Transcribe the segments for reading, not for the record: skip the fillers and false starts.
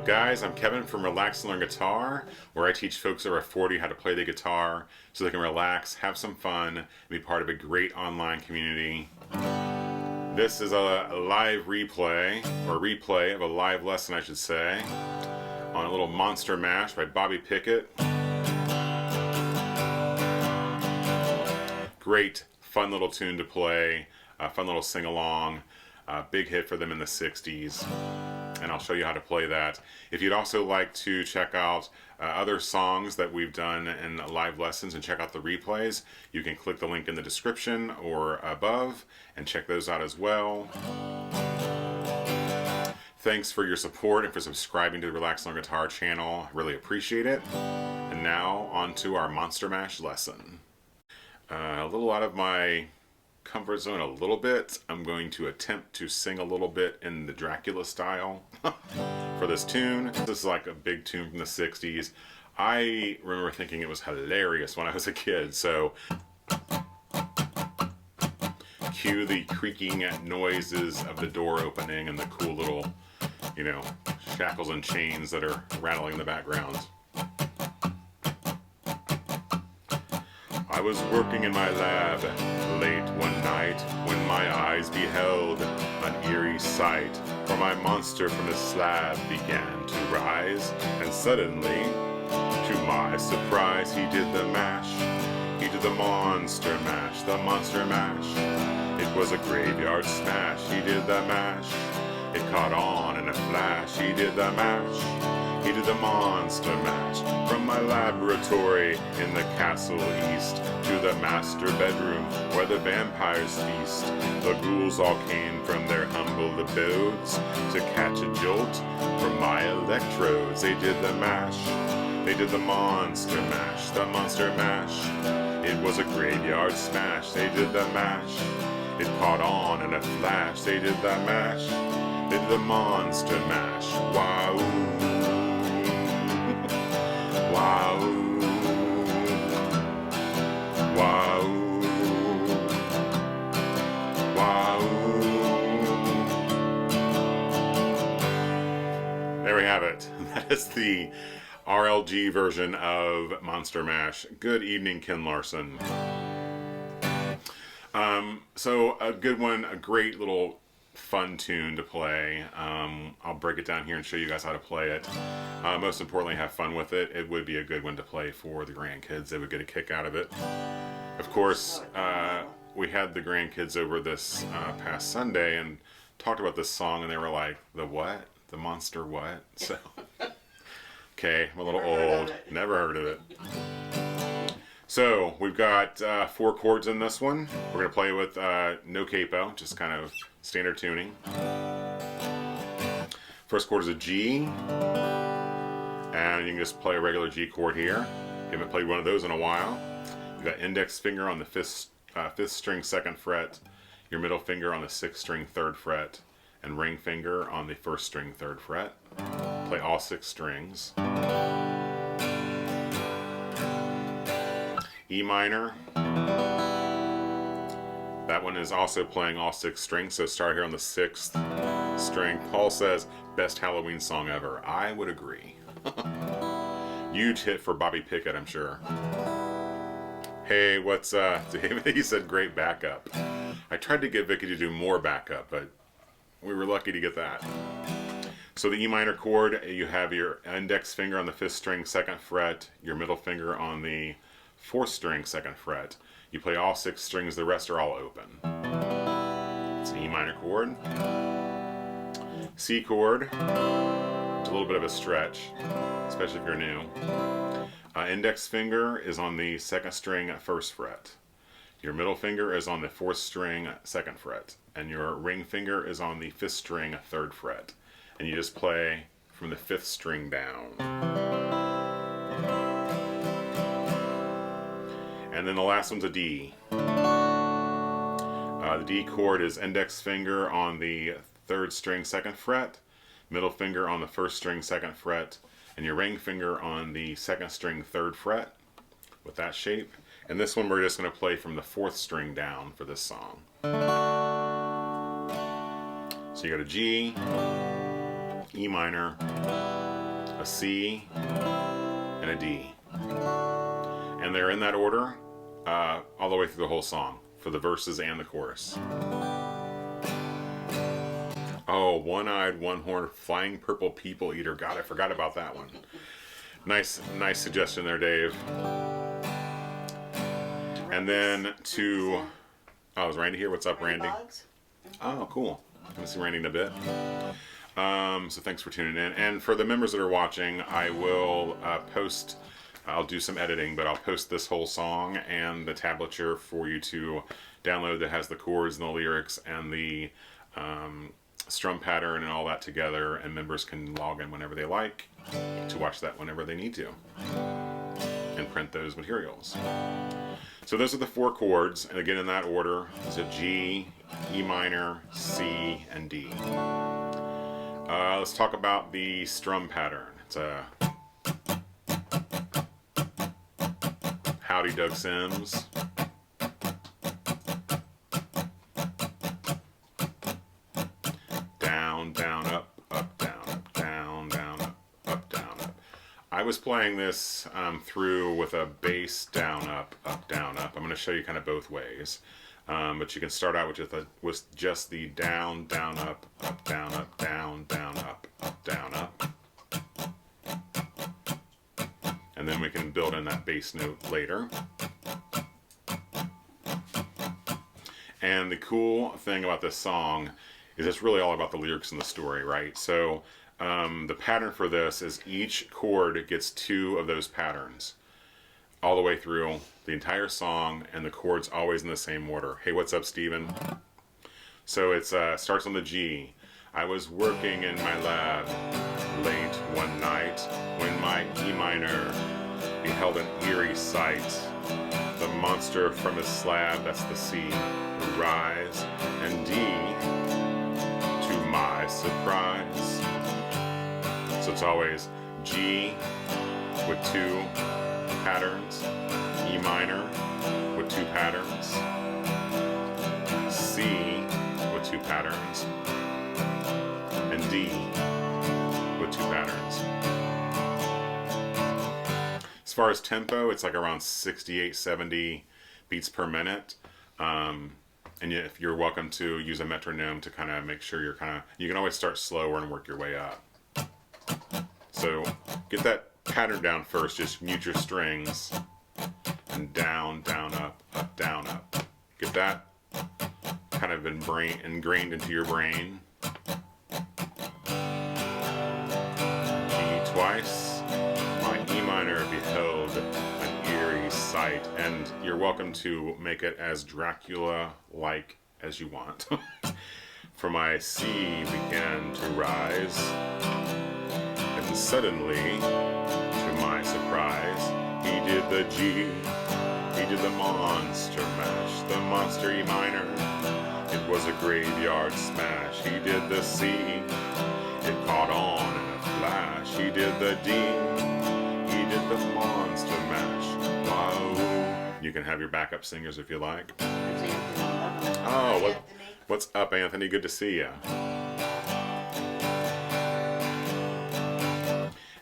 up, guys? I'm Kevin from Relax and Learn Guitar, where I teach folks over 40 how to play the guitar so they can relax, have some fun, and be part of a great online community. This is a live replay, or replay of a live lesson, I should say, on a little Monster Mash by Bobby Pickett. Great, fun little tune to play, fun little sing-along, big hit for them in the 60s. And I'll show you how to play that. If you'd also like to check out other songs that we've done in live lessons and check out the replays, you can click the link in the description or above and check those out as well. Thanks for your support and for subscribing to the Relax and Learn Guitar channel. I really appreciate it. And now on to our Monster Mash lesson. A little out of my comfort zone a little bit. I'm going to attempt to sing a little bit in the Dracula style for this tune. This is like a big tune from the 60s. I remember thinking it was hilarious when I was a kid, so cue the creaking noises of the door opening and the cool little, you know, shackles and chains that are rattling in the background. I was working in my lab late one night when my eyes beheld an eerie sight, for my monster from his slab began to rise, and suddenly, to my surprise, he did the mash. He did the monster mash, the monster mash. It was a graveyard smash. He did the mash. It caught on in a flash. He did the mash. He did the monster mash. From my laboratory in the castle east to the master bedroom where the vampires feast, the ghouls all came from their humble abodes to catch a jolt from my electrodes. They did the mash. They did the monster mash, the monster mash. It was a graveyard smash. They did the mash. It caught on in a flash. They did the mash. They did the monster mash. Wow. Wow. Wow. Wow. There we have it. That is the RLG version of Monster Mash. Good evening, Ken Larson. So a good one, a great little fun tune to play. I'll break it down here and show you guys how to play it. Most importantly, have fun with it. It would be a good one to play for the grandkids. They would get a kick out of it. Of course, we had the grandkids over this past Sunday and talked about this song, and they were like, the what? The monster what? So, okay, I'm a little old. Never heard of it. So we've got 4 chords in this one. We're going to play with no capo, just kind of standard tuning. First chord is a G, and you can just play a regular G chord here. You haven't played one of those in a while. You've got index finger on the 5th string 2nd fret, your middle finger on the 6th string 3rd fret, and ring finger on the 1st string 3rd fret. Play all 6 strings. E minor, that one is also playing all 6 strings, so start here on the 6th string. Paul says, best Halloween song ever. I would agree. Huge hit for Bobby Pickett, I'm sure. Hey, what's David? He said great backup. I tried to get Vicky to do more backup, but we were lucky to get that. So the E minor chord, you have your index finger on the 5th string 2nd fret, your middle finger on the 4th string 2nd fret. You play all 6 strings, the rest are all open. It's an E minor chord. C chord, it's a little bit of a stretch, especially if you're new. Index finger is on the 2nd string 1st fret. Your middle finger is on the 4th string 2nd fret. And your ring finger is on the 5th string 3rd fret. And you just play from the 5th string down. And then the last one's a D. The D chord is index finger on the 3rd string 2nd fret, middle finger on the 1st string 2nd fret, and your ring finger on the 2nd string 3rd fret with that shape. And this one we're just going to play from the 4th string down for this song. So you got a G, E minor, a C, and a D. And they're in that order all the way through the whole song, for the verses and the chorus. Oh, one-eyed, one-horned, flying purple people eater. God, I forgot about that one. Nice suggestion there, Dave. And then to... Oh, is Randy here? What's up, Randy? Oh, cool. I'm going to see Randy in a bit. So thanks for tuning in. And for the members that are watching, I will post... I'll do some editing, but I'll post this whole song and the tablature for you to download that has the chords and the lyrics and the strum pattern and all that together, and members can log in whenever they like to watch that whenever they need to and print those materials. So those are the 4 chords, and again in that order is a G, E minor, C, and D. Let's talk about the strum pattern. It's a Howdy Doug Sims. Down, down, up, up, down, up, down, down, up, up, down, up. I was playing this through with a bass down, up, down, up. I'm going to show you kind of both ways. But you can start out with just the down, down, up, down, down, up, down, up. And then we can build in that bass note later. And the cool thing about this song is it's really all about the lyrics and the story, right? So the pattern for this is each chord gets 2 of those patterns all the way through the entire song, and the chords always in the same order. Hey, what's up, Steven? So it starts on the G. I was working in my lab late one night when my E minor beheld an eerie sight. The monster from his slab, that's the C, would rise, and D, to my surprise. So it's always G with 2 patterns, E minor with 2 patterns, C with 2 patterns, and D with 2 patterns. As far as tempo, it's like around 68, 70 beats per minute. And if you're welcome to use a metronome to kind of make sure you can always start slower and work your way up. So get that pattern down first, just mute your strings, and down, down, up, down, up. Get that kind of ingrained into your brain. G twice. My E minor beheld an eerie sight, and you're welcome to make it as Dracula-like as you want. For my C began to rise, and suddenly, to my surprise, he did the G, he did the monster mash, the monster E minor, it was a graveyard smash. He did the C, it caught on in a flash. He did the D, he did the monster mash. Wow. You can have your backup singers if you like. Oh, what's up, Anthony? Good to see you.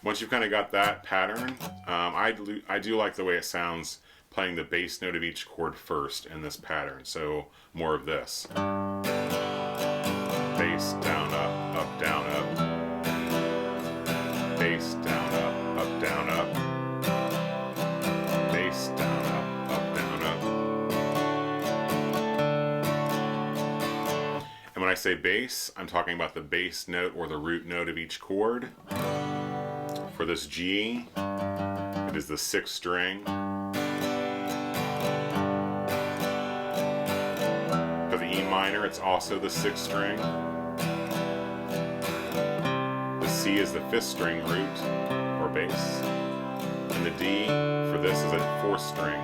Once you've kind of got that pattern, I do like the way it sounds playing the bass note of each chord first in this pattern. So more of this. Bass, down, up, down, up. Bass, down, up, down, up. Bass, down, up, down, up. And when I say bass, I'm talking about the bass note or the root note of each chord. For this G, it is the 6th string. For the E minor, it's also the 6th string. The C is the 5th string root or bass. And the D for this is a 4th string.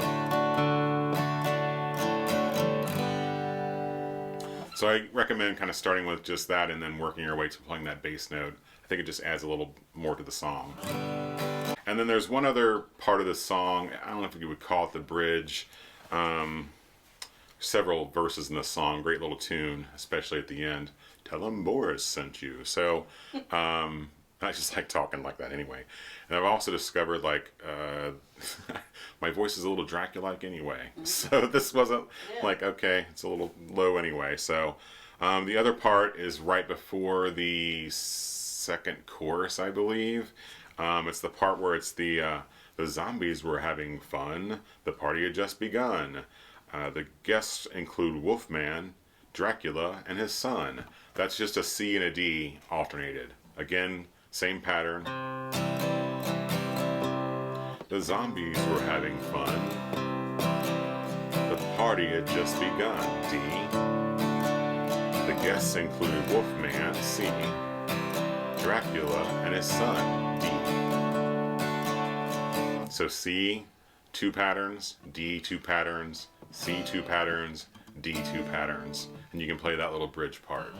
So I recommend kind of starting with just that and then working your way to playing that bass note. I think it just adds a little more to the song. And then there's one other part of the song, I don't know if you would call it the bridge. Several verses in the song, great little tune, especially at the end. Tell 'em Boris sent you. So I just like talking like that anyway. And I've also discovered like my voice is a little Dracula-like anyway. So this wasn't like, okay, it's a little low anyway. So the other part is right before the second chorus, I believe. It's the part where it's the zombies were having fun. The party had just begun. The guests include Wolfman, Dracula, and his son. That's just a C and a D alternated. Again, same pattern. The zombies were having fun. The party had just begun, D. The guests included Wolfman, C. Dracula, and his son, D. So C, 2 patterns, D, 2 patterns, C, 2 patterns, D, 2 patterns. And you can play that little bridge part.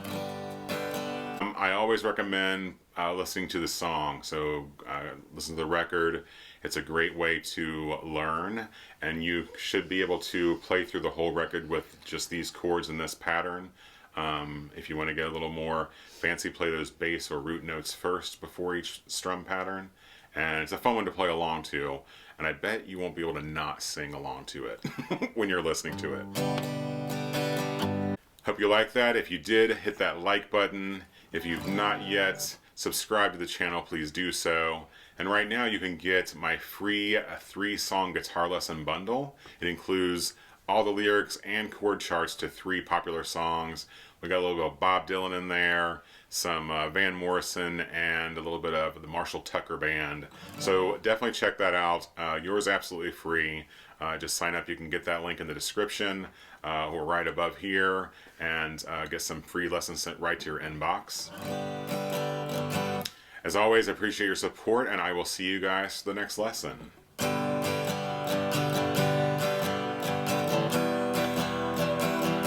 I always recommend listening to the song. So listen to the record. It's a great way to learn, and you should be able to play through the whole record with just these chords in this pattern. If you want to get a little more fancy, play those bass or root notes first before each strum pattern. And it's a fun one to play along to, and I bet you won't be able to not sing along to it when you're listening to it. Hope you like that. If you did, hit that like button. If you've not yet subscribed to the channel, please do so. And right now you can get my free 3-song guitar lesson bundle. It includes all the lyrics and chord charts to 3 popular songs. We got a little bit of Bob Dylan in there, some Van Morrison, and a little bit of the Marshall Tucker Band. So definitely check that out. Yours absolutely free. Just sign up. You can get that link in the description or right above here, and get some free lessons sent right to your inbox. As always, I appreciate your support, and I will see you guys for the next lesson.